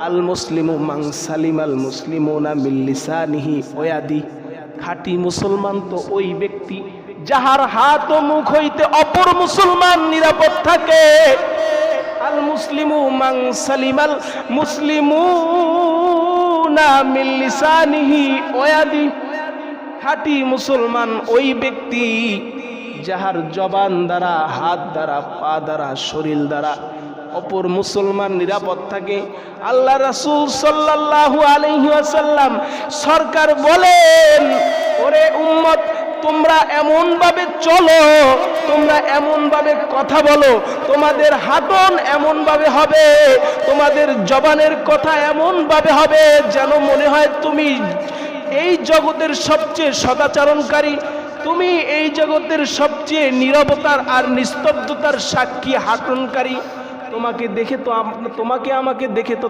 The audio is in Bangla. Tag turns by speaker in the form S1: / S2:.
S1: আল মুসলিমু মান সালিমাল মুসলিমুনা মিন লিসানিহি ওয়া ইয়াদি, খাঁটি মুসলমান তো ওই ব্যক্তি যাহার হাত ও মুখ হইতে অপর মুসলমান নিরাপদ থাকে। আল মুসলিমু মান সালিমাল মুসলিমুনা মিন লিসানিহি ওয়া ইয়াদি, খাঁটি মুসলমান ওই ব্যক্তি যাহার জবান দ্বারা, হাত দ্বারা, পা দ্বারা, শরীর দ্বারা অপর মুসলমান নিরাপদ থাকে। আল্লাহ রাসূল সাল্লাল্লাহু আলাইহি ওয়াসাল্লাম সরকার বলেন, ওরে উম্মত, তোমরা এমন ভাবে চলো, তোমরা এমন ভাবে কথা বলো, তোমাদের হাঁটন এমন ভাবে হবে, তোমাদের জবানের কথা এমন ভাবে হবে যেন মনে হয় তুমি এই জগতের সবচেয়ে সদাচরণকারী, তুমি এই জগতের সবচেয়ে নীরবতার আর নিস্তব্ধতার সাক্ষী হাঁটনকারী। তোমাকে দেখে তো, তোমাকে আমাকে দেখে তো